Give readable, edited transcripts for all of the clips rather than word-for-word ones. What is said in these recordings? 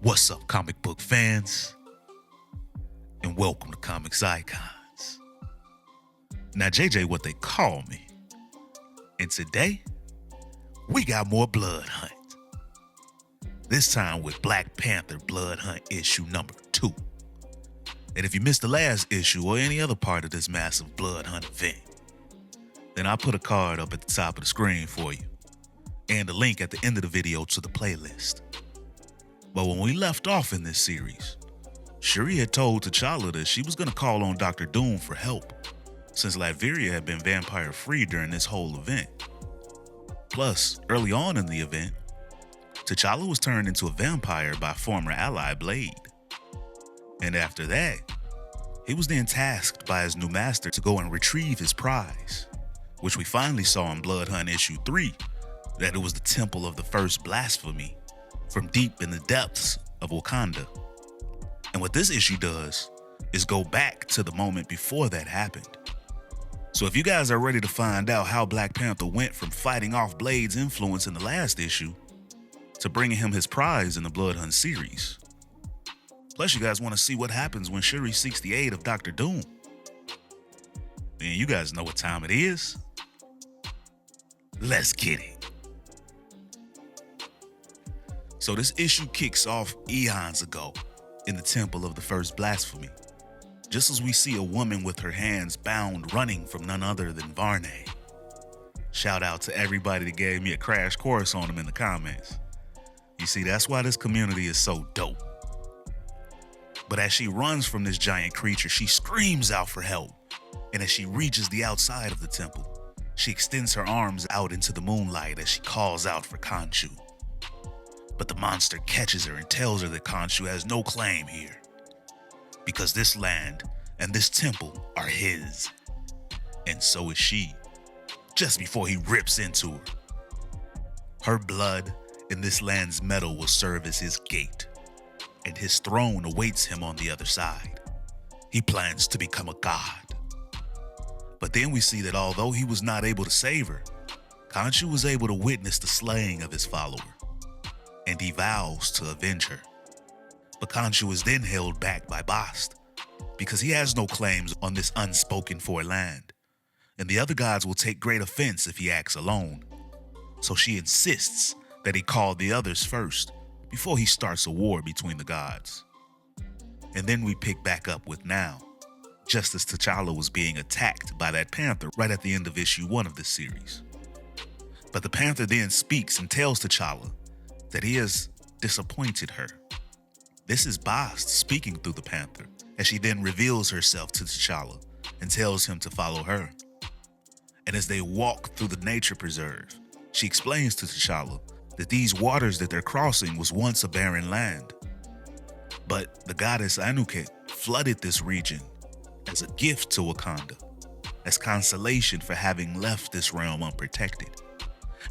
What's up, comic book fans? And welcome to Comics Icons. Now, JJ, what they call me. And today, we got more Blood Hunt. This time with Black Panther Blood Hunt issue number 2. And if you missed the last issue or any other part of this massive Blood Hunt event, then I'll put a card up at the top of the screen for you and a link at the end of the video to the playlist. But when we left off in this series, Shuri had told T'Challa that she was going to call on Dr. Doom for help, since Latveria had been vampire-free during this whole event. Plus, early on in the event, T'Challa was turned into a vampire by former ally Blade. And after that, he was then tasked by his new master to go and retrieve his prize, which we finally saw in Blood Hunt issue 3, that it was the temple of the first blasphemy from deep in the depths of Wakanda. And what this issue does is go back to the moment before that happened. So if you guys are ready to find out how Black Panther went from fighting off Blade's influence in the last issue to bringing him his prize in the Blood Hunt series, plus you guys want to see what happens when Shuri seeks the aid of Dr. Doom, then you guys know what time it is. Let's get it. So this issue kicks off eons ago in the temple of the first blasphemy, just as we see a woman with her hands bound running from none other than Varney. Shout out to everybody that gave me a crash course on him in the comments. You see, that's why this community is so dope. But as she runs from this giant creature, she screams out for help. And as she reaches the outside of the temple, she extends her arms out into the moonlight as she calls out for Khonshu. But the monster catches her and tells her that Khonshu has no claim here, because this land and this temple are his, and so is she, just before he rips into her. Her blood in this land's metal will serve as his gate, and his throne awaits him on the other side. He plans to become a god. But then we see that although he was not able to save her, Khonshu was able to witness the slaying of his follower, and he vows to avenge her. But Khonshu is then held back by Bast, because he has no claims on this unspoken for land, and the other gods will take great offense if he acts alone. So she insists that he call the others first, before he starts a war between the gods. And then we pick back up with now, just as T'Challa was being attacked by that Panther right at the end of issue 1 of this series. But the Panther then speaks and tells T'Challa that he has disappointed her. This is Bast speaking through the Panther, as she then reveals herself to T'Challa and tells him to follow her. And as they walk through the nature preserve, she explains to T'Challa that these waters that they're crossing was once a barren land. But the goddess Anuket flooded this region as a gift to Wakanda, as consolation for having left this realm unprotected.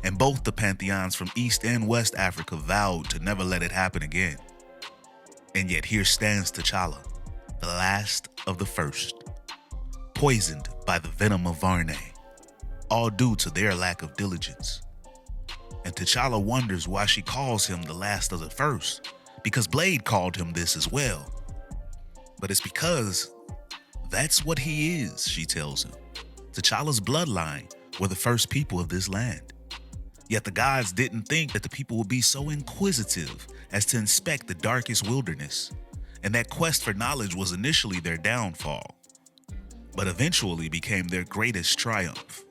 And both the pantheons from East and West Africa vowed to never let it happen again. And yet here stands T'Challa, the last of the first, poisoned by the venom of Varney, all due to their lack of diligence. And T'Challa wonders why she calls him the last of the first, because Blade called him this as well. But it's because that's what he is, she tells him. T'Challa's bloodline were the first people of this land. Yet the gods didn't think that the people would be so inquisitive as to inspect the darkest wilderness, and that quest for knowledge was initially their downfall, but eventually became their greatest triumph.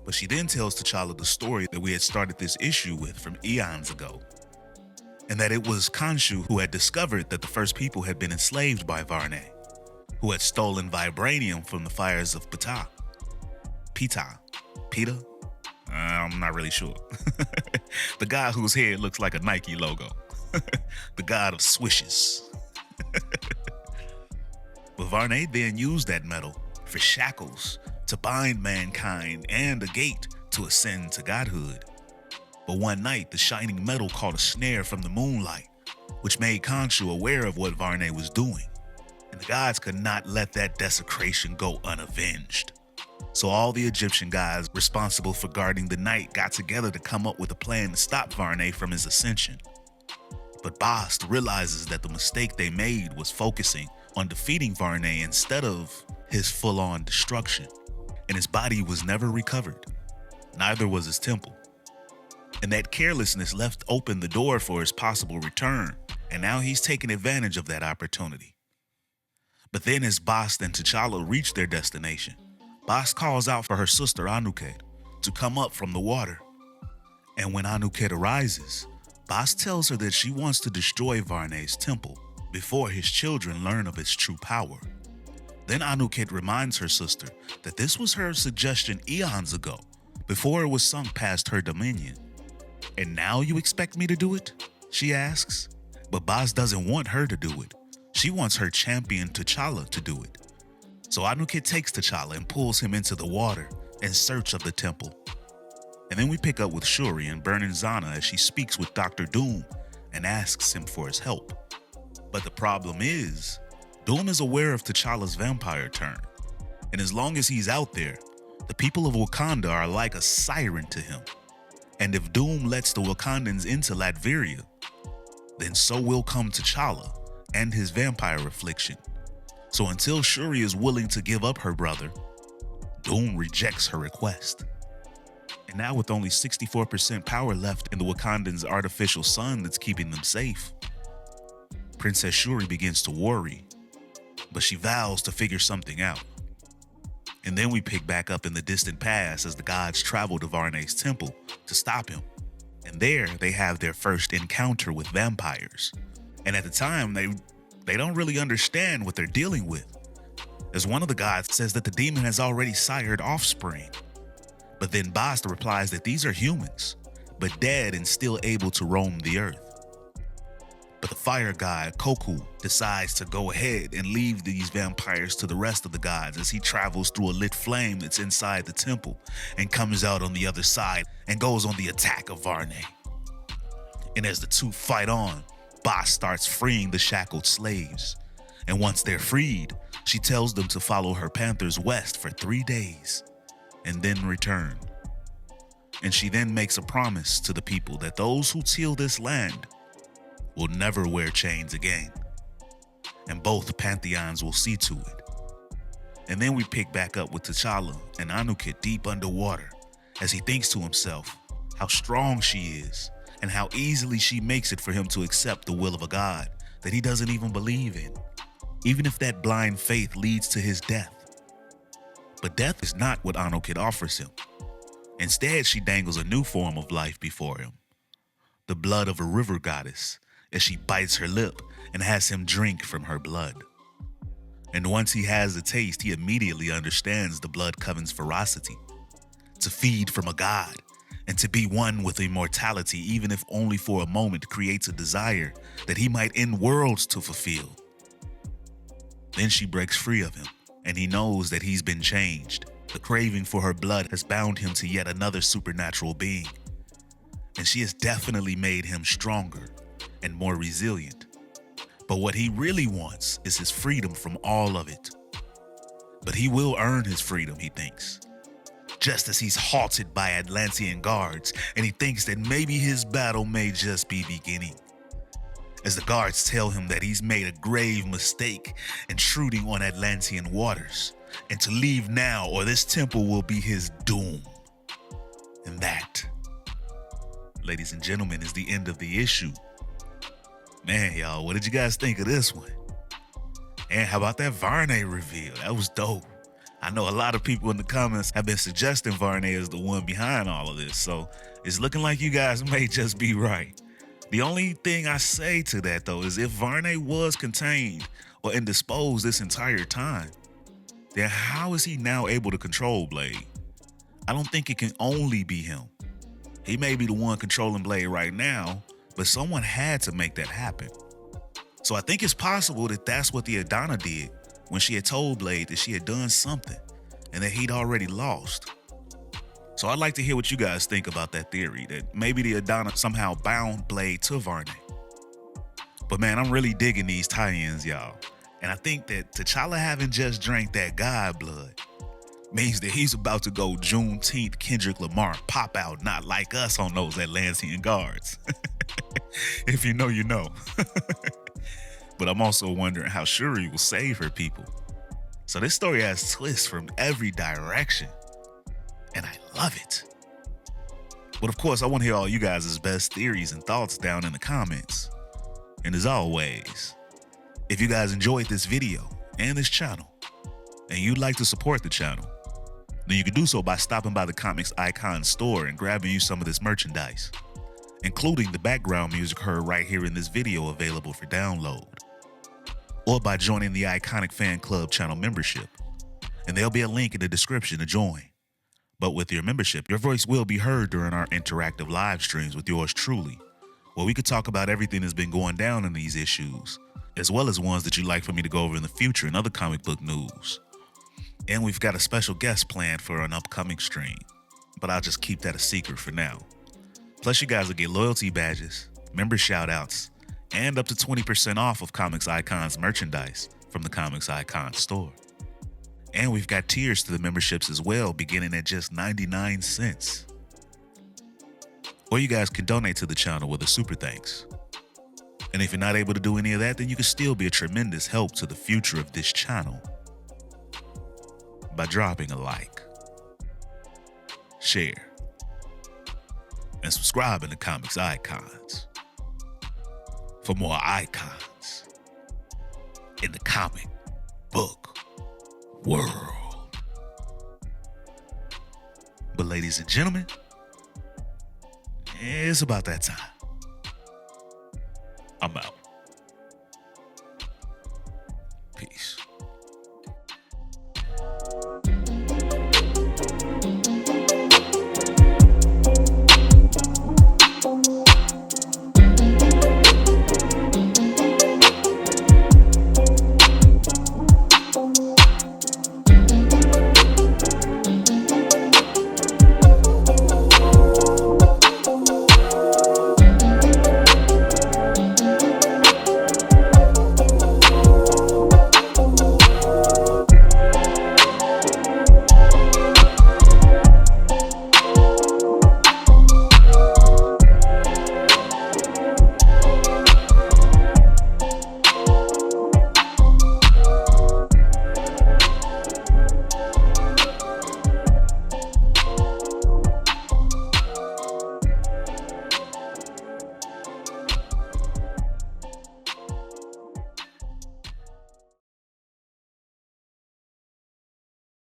But she then tells T'Challa the story that we had started this issue with from eons ago, and that it was Khonshu who had discovered that the first people had been enslaved by Varney, who had stolen vibranium from the fires of Ptah. Peta? I'm not really sure. The guy whose head looks like a Nike logo. The god of swishes. But Varney then used that metal for shackles to bind mankind and a gate to ascend to godhood. But one night, the shining metal caught a snare from the moonlight, which made Khonshu aware of what Varney was doing. And the gods could not let that desecration go unavenged. So all the Egyptian guys responsible for guarding the night got together to come up with a plan to stop Varney from his ascension. But Bast realizes that the mistake they made was focusing on defeating Varney instead of his full-on destruction. And his body was never recovered. Neither was his temple. And that carelessness left open the door for his possible return, and now he's taking advantage of that opportunity. But then as Bast and T'Challa reach their destination, Bast calls out for her sister Anuket to come up from the water. And when Anuket arises, Bast tells her that she wants to destroy Varney's temple before his children learn of its true power. Then Anuket reminds her sister that this was her suggestion eons ago, before it was sunk past her dominion. And now you expect me to do it? She asks. But Bast doesn't want her to do it. She wants her champion T'Challa to do it. So Anuket takes T'Challa and pulls him into the water in search of the temple. And then we pick up with Shuri and burning Zana as she speaks with Dr. Doom and asks him for his help. But the problem is, Doom is aware of T'Challa's vampire turn. And as long as he's out there, the people of Wakanda are like a siren to him. And if Doom lets the Wakandans into Latveria, then so will come T'Challa and his vampire affliction. So until Shuri is willing to give up her brother, Doom rejects her request. And now with only 64% power left in the Wakandans' artificial sun that's keeping them safe, Princess Shuri begins to worry, but she vows to figure something out. And then we pick back up in the distant past as the gods travel to Varney's temple to stop him. And there they have their first encounter with vampires. And at the time, they don't really understand what they're dealing with, as one of the gods says that the demon has already sired offspring. But then Bast replies that these are humans, but dead and still able to roam the earth. But the fire god, Koku, decides to go ahead and leave these vampires to the rest of the gods as he travels through a lit flame that's inside the temple and comes out on the other side and goes on the attack of Varney. And as the two fight on, Bast starts freeing the shackled slaves. And once they're freed, she tells them to follow her panthers west for 3 days and then return. And she then makes a promise to the people that those who till this land will never wear chains again. And both pantheons will see to it. And then we pick back up with T'Challa and Anuket deep underwater as he thinks to himself how strong she is and how easily she makes it for him to accept the will of a god that he doesn't even believe in, even if that blind faith leads to his death. But death is not what Anuket offers him. Instead, she dangles a new form of life before him, the blood of a river goddess, as she bites her lip and has him drink from her blood. And once he has the taste, he immediately understands the blood covenant's ferocity. To feed from a god and to be one with immortality, even if only for a moment, creates a desire that he might end worlds to fulfill. Then she breaks free of him, and he knows that he's been changed. The craving for her blood has bound him to yet another supernatural being. And she has definitely made him stronger and more resilient. But what he really wants is his freedom from all of it. But he will earn his freedom, he thinks. Just as he's halted by Atlantean guards, and he thinks that maybe his battle may just be beginning. As the guards tell him that he's made a grave mistake intruding on Atlantean waters, and to leave now or this temple will be his doom. And that, ladies and gentlemen, is the end of the issue. Man, y'all, what did you guys think of this one? And how about that Varney reveal? That was dope. I know a lot of people in the comments have been suggesting Varney as the one behind all of this, so it's looking like you guys may just be right. The only thing I say to that, though, is if Varney was contained or indisposed this entire time, then how is he now able to control Blade? I don't think it can only be him. He may be the one controlling Blade right now, but someone had to make that happen. So I think it's possible that that's what the Adana did when she had told Blade that she had done something and that he'd already lost. So I'd like to hear what you guys think about that theory, that maybe the Adana somehow bound Blade to Varney. But man, I'm really digging these tie-ins, y'all. And I think that T'Challa having just drank that god blood means that he's about to go Juneteenth Kendrick Lamar pop out, not like us on those Atlantean guards. If you know, you know. But I'm also wondering how Shuri will save her people. So this story has twists from every direction, and I love it. But of course, I want to hear all you guys' best theories and thoughts down in the comments. And as always, if you guys enjoyed this video and this channel, and you'd like to support the channel, then you can do so by stopping by the Comics Icon store and grabbing you some of this merchandise, including the background music heard right here in this video available for download, or by joining the Iconic Fan Club channel membership, and there'll be a link in the description to join. But with your membership, your voice will be heard during our interactive live streams with yours truly, where we could talk about everything that's been going down in these issues, as well as ones that you'd like for me to go over in the future and other comic book news. And we've got a special guest planned for an upcoming stream, but I'll just keep that a secret for now. Plus, you guys will get loyalty badges, member shoutouts, and up to 20% off of Comics Icon's merchandise from the Comics Icon store. And we've got tiers to the memberships as well, beginning at just 99 cents. Or you guys can donate to the channel with a super thanks. And if you're not able to do any of that, then you can still be a tremendous help to the future of this channel by dropping a like, share, and subscribing to Comics Icons for more icons in the comic book world. But ladies and gentlemen, it's about that time. I'm out.